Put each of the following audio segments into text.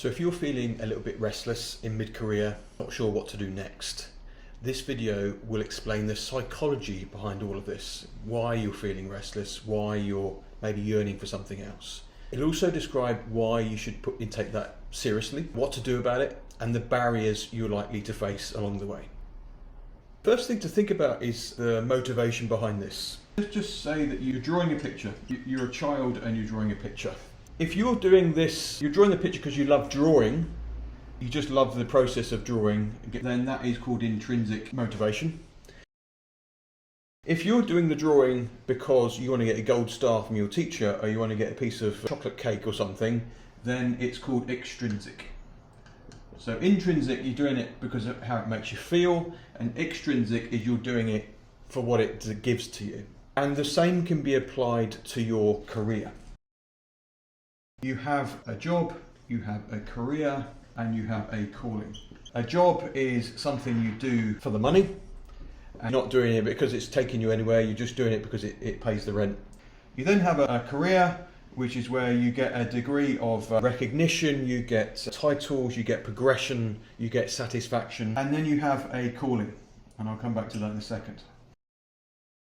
So if you're feeling a little bit restless in mid-career, not sure what to do next, this video will explain the psychology behind all of this, why you're feeling restless, why you're maybe yearning for something else. It'll also describe why you should take that seriously, what to do about it, and the barriers you're likely to face along the way. First thing to think about is the motivation behind this. Let's just say that you're drawing a picture. You're a child and you're drawing a picture. If you're doing this, you're drawing the picture because you love drawing, you just love the process of drawing, then that is called intrinsic motivation. If you're doing the drawing because you want to get a gold star from your teacher or you want to get a piece of chocolate cake or something, then it's called extrinsic. So intrinsic, you're doing it because of how it makes you feel, and extrinsic is you're doing it for what it gives to you. And the same can be applied to your career. You have a job, you have a career, and you have a calling. A job is something you do for the money, and you're not doing it because it's taking you anywhere, you're just doing it because it pays the rent. You then have a career, which is where you get a degree of recognition, you get titles, you get progression, you get satisfaction, and then you have a calling, and I'll come back to that in a second.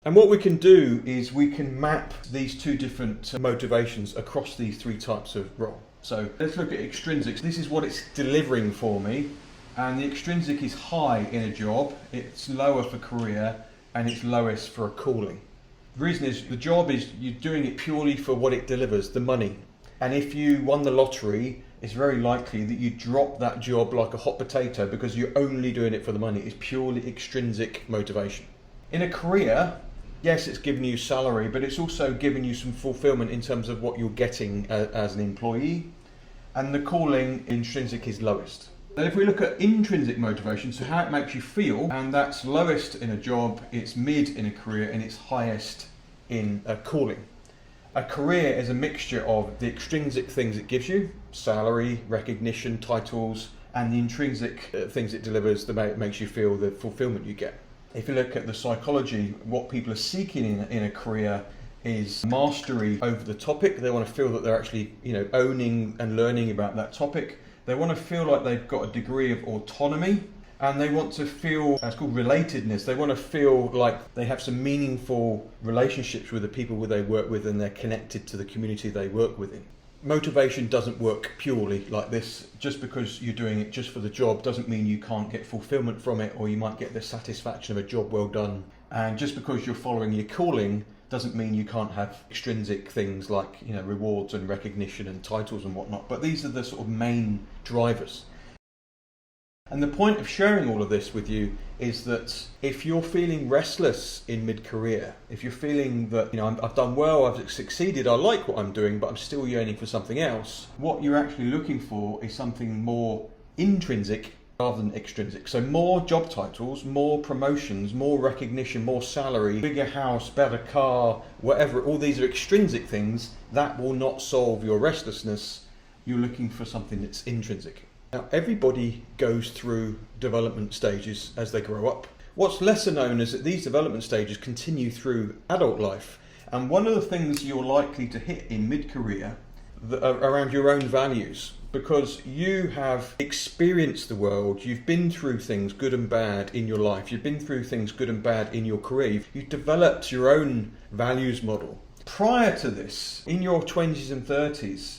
And what we can do is we can map these two different motivations across these three types of role. So let's look at extrinsic. This is what it's delivering for me, and the extrinsic is high in a job, it's lower for career, and it's lowest for a calling. The reason is the job is you're doing it purely for what it delivers, the money. And if you won the lottery, it's very likely that you drop that job like a hot potato because you're only doing it for the money. It's purely extrinsic motivation. In a career, yes, it's giving you salary, but it's also giving you some fulfillment in terms of what you're getting as an employee. And the calling, intrinsic, is lowest. Then if we look at intrinsic motivation, so how it makes you feel, and that's lowest in a job, it's mid in a career, and it's highest in a calling. A career is a mixture of the extrinsic things it gives you, salary, recognition, titles, and the intrinsic things it delivers that makes you feel the fulfillment you get. If you look at the psychology, what people are seeking in a career is mastery over the topic. They want to feel that they're actually, owning and learning about that topic. They want to feel like they've got a degree of autonomy, and they want to feel, it's called relatedness. They want to feel like they have some meaningful relationships with the people they work with, and they're connected to the community they work within. Motivation doesn't work purely like this. Just because you're doing it just for the job doesn't mean you can't get fulfillment from it, or you might get the satisfaction of a job well done. And just because you're following your calling doesn't mean you can't have extrinsic things like rewards and recognition and titles and whatnot. But these are the sort of main drivers. And the point of sharing all of this with you is that if you're feeling restless in mid-career, if you're feeling that, I've done well, I've succeeded, I like what I'm doing, but I'm still yearning for something else, what you're actually looking for is something more intrinsic rather than extrinsic. So more job titles, more promotions, more recognition, more salary, bigger house, better car, whatever, all these are extrinsic things. That will not solve your restlessness. You're looking for something that's intrinsic. Now, everybody goes through development stages as they grow up. What's lesser known is that these development stages continue through adult life. And one of the things you're likely to hit in mid-career around your own values, because you have experienced the world, you've been through things good and bad in your life, you've been through things good and bad in your career, you've developed your own values model. Prior to this, in your 20s and 30s,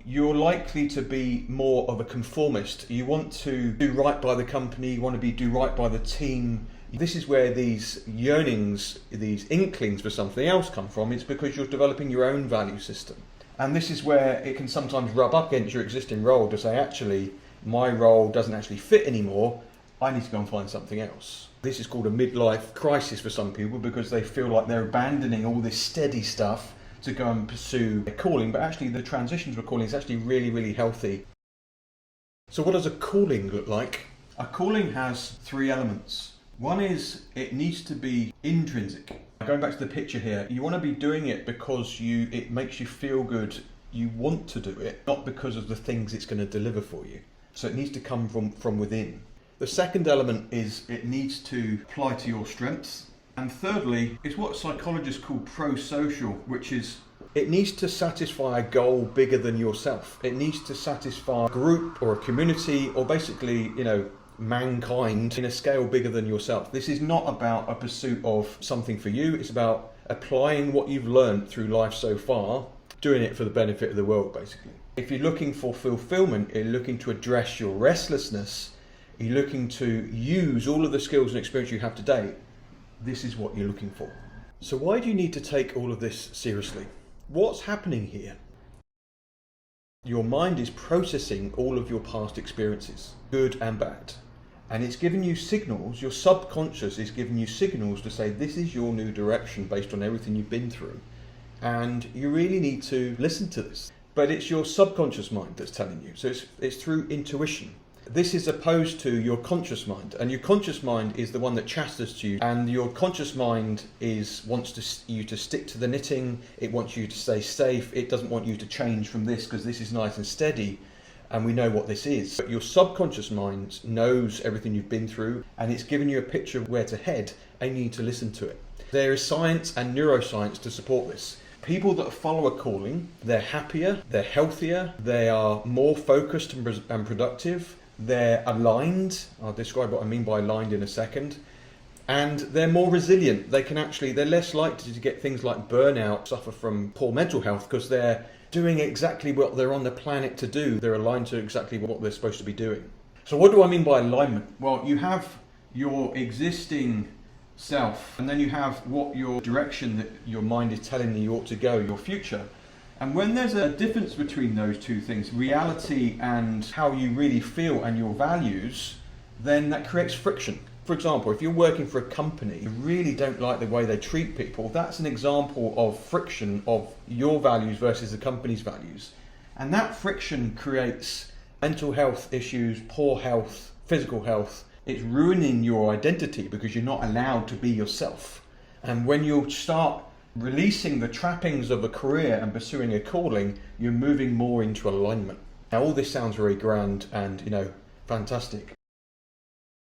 you're likely to be more of a conformist. You want to do right by the company, you want to do right by the team. This is where these yearnings, these inklings for something else come from. It's because you're developing your own value system. And this is where it can sometimes rub up against your existing role to say, actually, my role doesn't actually fit anymore. I need to go and find something else. This is called a midlife crisis for some people because they feel like they're abandoning all this steady stuff to go and pursue a calling, but actually the transition to a calling is actually really, really healthy. So what does a calling look like? A calling has three elements. One is it needs to be intrinsic. Going back to the picture here, you want to be doing it because it makes you feel good, you want to do it, not because of the things it's going to deliver for you. So it needs to come from within. The second element is it needs to apply to your strengths. And thirdly, is what psychologists call pro-social, which is It needs to satisfy a goal bigger than yourself. It needs to satisfy a group or a community, or basically, mankind in a scale bigger than yourself. This is not about a pursuit of something for you. It's about applying what you've learned through life so far, doing it for the benefit of the world, basically. If you're looking for fulfillment, you're looking to address your restlessness, you're looking to use all of the skills and experience you have today, this is what you're looking for. So why do you need to take all of this seriously? What's happening here? Your mind is processing all of your past experiences, good and bad. And it's giving you signals, your subconscious is giving you signals to say this is your new direction based on everything you've been through. And you really need to listen to this. But it's your subconscious mind that's telling you. So it's through intuition. This is opposed to your conscious mind, and your conscious mind is the one that chatters to you, and your conscious mind wants you to stick to the knitting. It wants you to stay safe. It doesn't want you to change from this because this is nice and steady, and we know what this is. But your subconscious mind knows everything you've been through, and it's giving you a picture of where to head, and you need to listen to it. There is science and neuroscience to support this. People that follow a calling, they're happier, they're healthier, they are more focused and productive. They're aligned. I'll describe what I mean by aligned in a second. And they're more resilient. They're less likely to get things like burnout, suffer from poor mental health, because they're doing exactly what they're on the planet to do. They're aligned to exactly what they're supposed to be doing. So what do I mean by alignment? Well, you have your existing self, and then you have what your direction that your mind is telling you ought to go, your future. And when there's a difference between those two things, reality and how you really feel and your values, then that creates friction. For example, if you're working for a company, you really don't like the way they treat people, that's an example of friction of your values versus the company's values. And that friction creates mental health issues, poor health, physical health. It's ruining your identity because you're not allowed to be yourself. And when you start releasing the trappings of a career and pursuing a calling, you're moving more into alignment. Now, all this sounds very grand and, fantastic.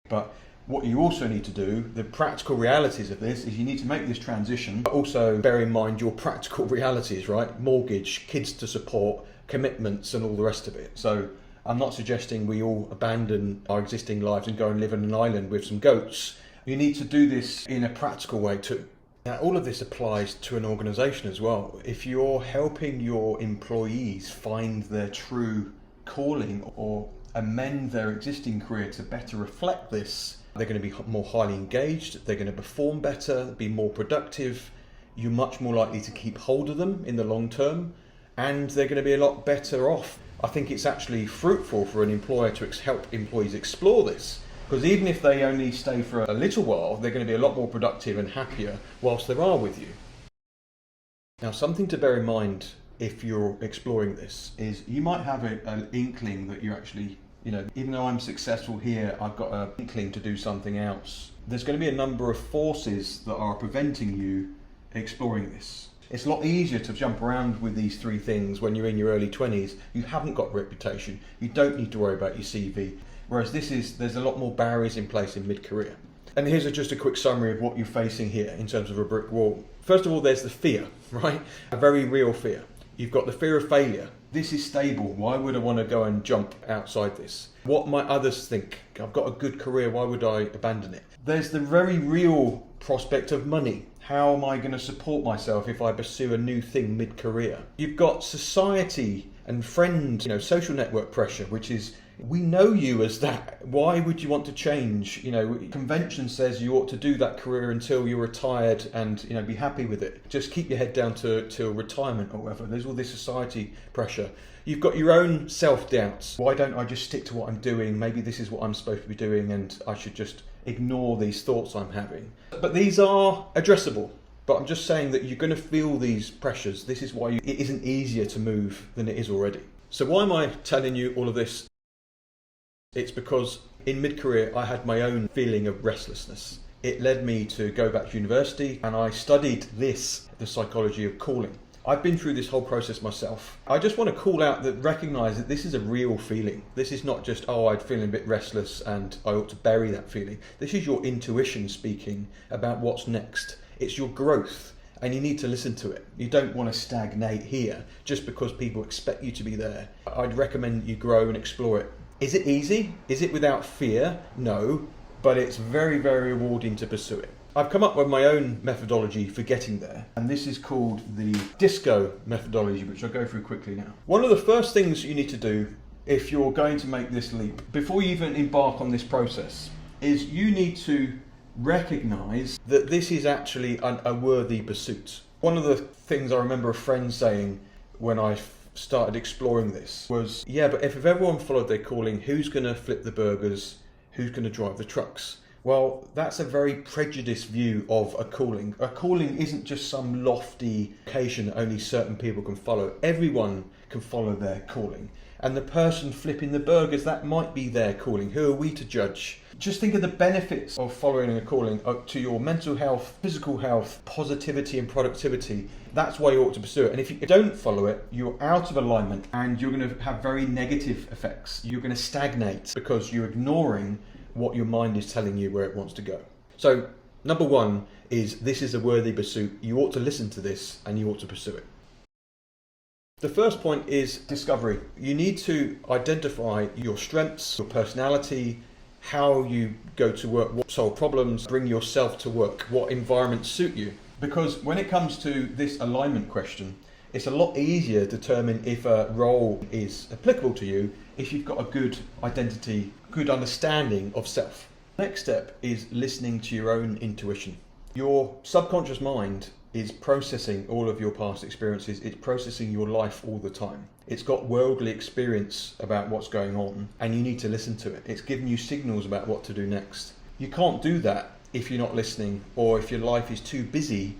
But what you also need to do, the practical realities of this, is you need to make this transition, but also bear in mind your practical realities, right? Mortgage, kids to support, commitments, and all the rest of it. So I'm not suggesting we all abandon our existing lives and go and live on an island with some goats. You need to do this in a practical way too. Now, all of this applies to an organisation as well. If you're helping your employees find their true calling or amend their existing career to better reflect this, they're going to be more highly engaged, they're going to perform better, be more productive, you're much more likely to keep hold of them in the long term, and they're going to be a lot better off. I think it's actually fruitful for an employer to help employees explore this. Because even if they only stay for a little while, they're going to be a lot more productive and happier whilst they are with you. Now, something to bear in mind if you're exploring this is you might have an inkling that you're actually, even though I'm successful here, I've got an inkling to do something else. There's going to be a number of forces that are preventing you exploring this. It's a lot easier to jump around with these three things when you're in your early 20s. You haven't got a reputation. You don't need to worry about your CV. Whereas there's a lot more barriers in place in mid-career. And here's just a quick summary of what you're facing here in terms of a brick wall. First of all, there's the fear, right? A very real fear. You've got the fear of failure. This is stable. Why would I want to go and jump outside this? What might others think? I've got a good career. Why would I abandon it? There's the very real prospect of money. How am I going to support myself if I pursue a new thing mid-career? You've got society and friend, social network pressure, which is, we know you as that. Why would you want to change? Convention says you ought to do that career until you're retired and, be happy with it. Just keep your head down till retirement or whatever. There's all this society pressure. You've got your own self-doubts. Why don't I just stick to what I'm doing? Maybe this is what I'm supposed to be doing and I should just ignore these thoughts I'm having. But these are addressable. But I'm just saying that you're going to feel these pressures. This is why it isn't easier to move than it is already. So why am I telling you all of this? It's because in mid-career I had my own feeling of restlessness. It led me to go back to university and I studied the psychology of calling. I've been through this whole process myself. I just want to call out recognise that this is a real feeling. This is not just, I'm feeling a bit restless and I ought to bury that feeling. This is your intuition speaking about what's next. It's your growth. and you need to listen to it. You don't want to stagnate here just because people expect you to be there. I'd recommend you grow and explore it. Is it easy? Is it without fear? No, but it's very, very rewarding to pursue it. I've come up with my own methodology for getting there, and this is called the DISCO methodology, which I'll go through quickly now. One of the first things you need to do if you're going to make this leap, before you even embark on this process, is you need to recognize that this is actually a worthy pursuit. One of the things I remember a friend saying when I started exploring this was, yeah, but if everyone followed their calling, who's going to flip the burgers? Who's going to drive the trucks? Well, that's a very prejudiced view of a calling. A calling isn't just some lofty vocation that only certain people can follow. Everyone can follow their calling. And the person flipping the burgers, that might be their calling. Who are we to judge? Just think of the benefits of following a calling to your mental health, physical health, positivity and productivity. That's why you ought to pursue it. And if you don't follow it, you're out of alignment and you're going to have very negative effects. You're going to stagnate because you're ignoring what your mind is telling you where it wants to go. So number one is this is a worthy pursuit. You ought to listen to this and you ought to pursue it. The first point is discovery. You need to identify your strengths, your personality, how you go to work, what solve problems, bring yourself to work, what environments suit you. Because when it comes to this alignment question, it's a lot easier to determine if a role is applicable to you if you've got a good identity, good understanding of self. Next step is listening to your own intuition. Your subconscious mind is processing all of your past experiences. It's processing your life all the time. It's got worldly experience about what's going on and you need to listen to it. It's giving you signals about what to do next. You can't do that if you're not listening or if your life is too busy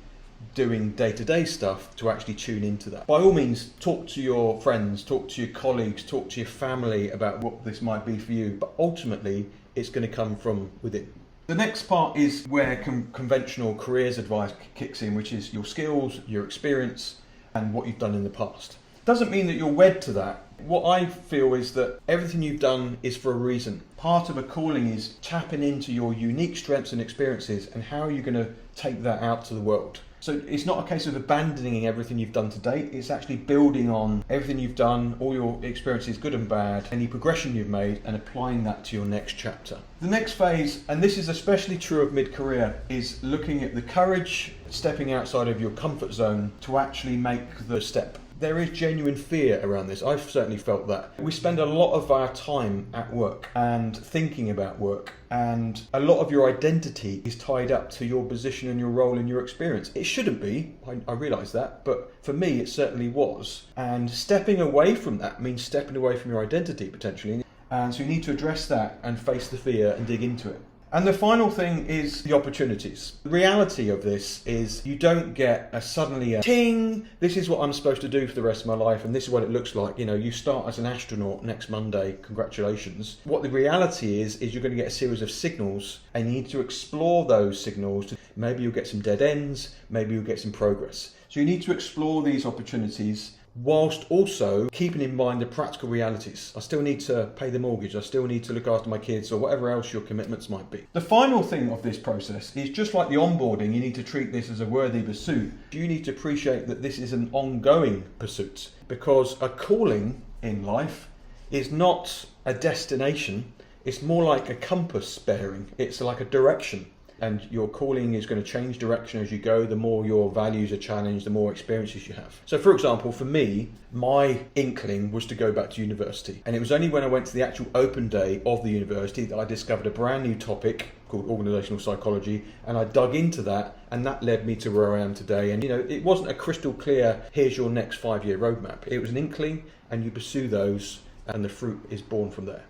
doing day-to-day stuff to actually tune into that. By all means, talk to your friends, talk to your colleagues, talk to your family about what this might be for you, but ultimately it's going to come from within. The next part is where conventional careers advice kicks in, which is your skills, your experience, and what you've done in the past. Doesn't mean that you're wed to that. What I feel is that everything you've done is for a reason. Part of a calling is tapping into your unique strengths and experiences and how are you going to take that out to the world. So it's not a case of abandoning everything you've done to date, it's actually building on everything you've done, all your experiences, good and bad, any progression you've made, and applying that to your next chapter. The next phase, and this is especially true of mid-career, is looking at the courage, stepping outside of your comfort zone to actually make the step. There is genuine fear around this. I've certainly felt that. We spend a lot of our time at work and thinking about work, and a lot of your identity is tied up to your position and your role in your experience. It shouldn't be, I realise that, but for me it certainly was. And stepping away from that means stepping away from your identity potentially. And so you need to address that and face the fear and dig into it. And the final thing is the opportunities. The reality of this is you don't get suddenly a ting, this is what I'm supposed to do for the rest of my life and this is what it looks like. You know, you start as an astronaut next Monday, congratulations. What the reality is you're going to get a series of signals and you need to explore those signals. Maybe you'll get some dead ends, maybe you'll get some progress. So you need to explore these opportunities whilst also keeping in mind the practical realities. I still need to pay the mortgage, I still need to look after my kids or whatever else your commitments might be. The final thing of this process is just like the onboarding, you need to treat this as a worthy pursuit. You need to appreciate that this is an ongoing pursuit because a calling in life is not a destination, it's more like a compass bearing, it's like a direction. And your calling is going to change direction as you go. The more your values are challenged, the more experiences you have. So for example, for me, my inkling was to go back to university. And it was only when I went to the actual open day of the university that I discovered a brand new topic called organizational psychology. And I dug into that and that led me to where I am today. And you know, it wasn't a crystal clear, here's your next 5-year roadmap. It was an inkling and you pursue those and the fruit is born from there.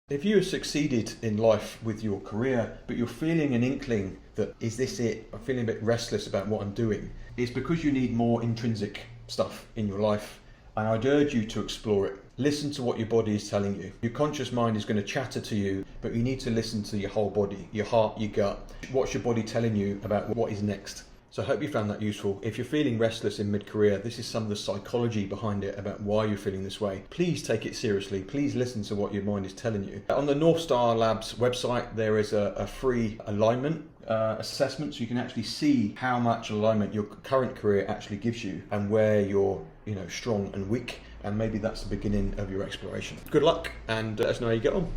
If you have succeeded in life with your career, but you're feeling an inkling that, is this it? I'm feeling a bit restless about what I'm doing. It's because you need more intrinsic stuff in your life. And I'd urge you to explore it. Listen to what your body is telling you. Your conscious mind is going to chatter to you, but you need to listen to your whole body, your heart, your gut. What's your body telling you about what is next? So I hope you found that useful. If you're feeling restless in mid-career, this is some of the psychology behind it about why you're feeling this way. Please take it seriously. Please listen to what your mind is telling you. On the North Star Labs website, there is a free alignment assessment, so you can actually see how much alignment your current career actually gives you and where you're strong and weak, and maybe that's the beginning of your exploration. Good luck, and let us know how you get on.